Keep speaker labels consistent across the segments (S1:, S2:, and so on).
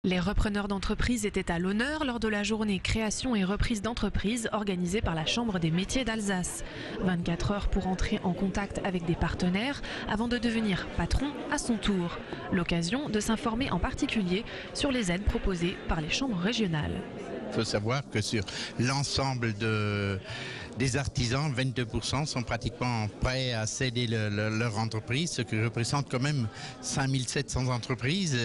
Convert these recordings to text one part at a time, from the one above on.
S1: Les repreneurs d'entreprise étaient à l'honneur lors de la journée création et reprise d'entreprise organisée par la Chambre des métiers d'Alsace. 24 heures pour entrer en contact avec des partenaires avant de devenir patron à son tour. L'occasion de s'informer en particulier sur les aides proposées par les chambres régionales.
S2: Il faut savoir que sur l'ensemble des artisans, 22% sont pratiquement prêts à céder leur entreprise, ce qui représente quand même 5700 entreprises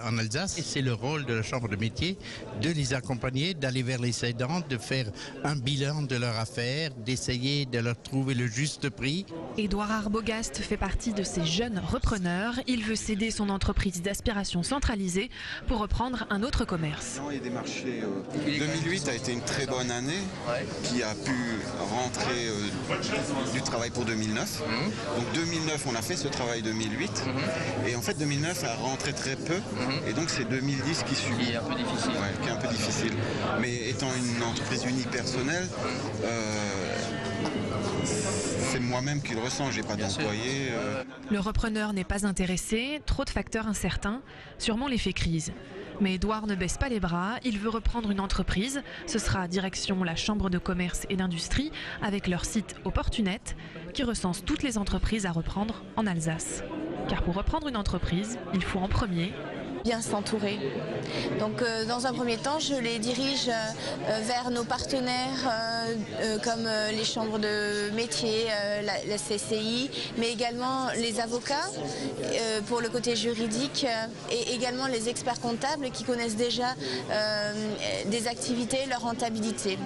S2: en Alsace. Et c'est le rôle de la Chambre de métier de les accompagner, d'aller vers les cédants, de faire un bilan de leur affaire, d'essayer de leur trouver le juste prix.
S1: Édouard Arbogast fait partie de ces jeunes repreneurs. Il veut céder son entreprise d'aspiration centralisée pour reprendre un autre commerce.
S3: Il y a des marchés, 2008 a été une très bonne année qui a pu rentrer du travail pour 2009. Donc 2009, on a fait ce travail 2008. Et en fait, 2009 a rentré très peu. Et donc c'est 2010 qui subit.
S4: Qui est un peu difficile.
S3: Qui est un peu difficile. Mais étant une entreprise unipersonnelle, c'est moi-même qui le ressens, j'ai pas d'employé.
S1: Le repreneur n'est pas intéressé, trop de facteurs incertains, sûrement l'effet crise. Mais Édouard ne baisse pas les bras, il veut reprendre une entreprise. Ce sera direction la Chambre de commerce et d'industrie avec leur site Opportunet qui recense toutes les entreprises à reprendre en Alsace. Car pour reprendre une entreprise, il faut en premier
S5: bien s'entourer. Donc dans un premier temps, je les dirige vers nos partenaires comme les chambres de métiers, la CCI, mais également les avocats pour le côté juridique et également les experts comptables qui connaissent déjà des activités, leur rentabilité.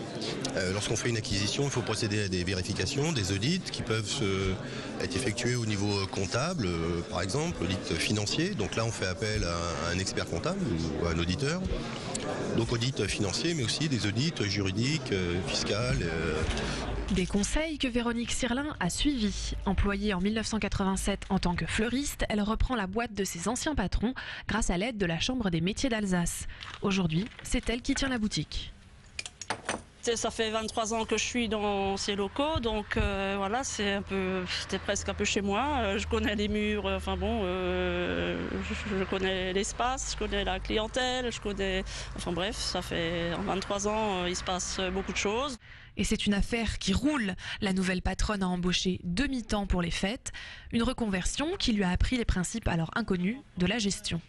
S6: Lorsqu'on fait une acquisition, il faut procéder à des vérifications, des audits qui peuvent être effectués au niveau comptable, par exemple, audit financier. Donc là, on fait appel à un expert comptable ou à un auditeur. Donc audit financier, mais aussi des audits juridiques, fiscaux.
S1: Des conseils que Véronique Sirlin a suivis. Employée en 1987 en tant que fleuriste, elle reprend la boîte de ses anciens patrons grâce à l'aide de la Chambre des métiers d'Alsace. Aujourd'hui, c'est elle qui tient la boutique.
S7: Ça fait 23 ans que je suis dans ces locaux, donc voilà, c'était presque un peu chez moi. Je connais les murs, enfin bon, je connais l'espace, je connais la clientèle, enfin bref, ça fait en 23 ans, il se passe beaucoup de choses.
S1: Et c'est une affaire qui roule. La nouvelle patronne a embauché demi-temps pour les fêtes, une reconversion qui lui a appris les principes alors inconnus de la gestion.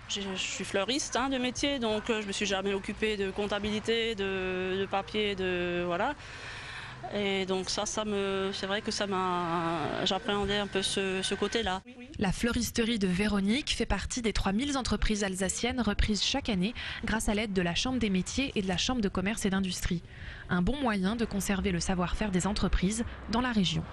S7: Je suis fleuriste de métier, donc je me suis jamais occupée de comptabilité, de papier, voilà. Et donc c'est vrai que j'appréhendais un peu ce côté-là.
S1: La fleuristerie de Véronique fait partie des 3000 entreprises alsaciennes reprises chaque année grâce à l'aide de la Chambre des métiers et de la Chambre de commerce et d'industrie. Un bon moyen de conserver le savoir-faire des entreprises dans la région.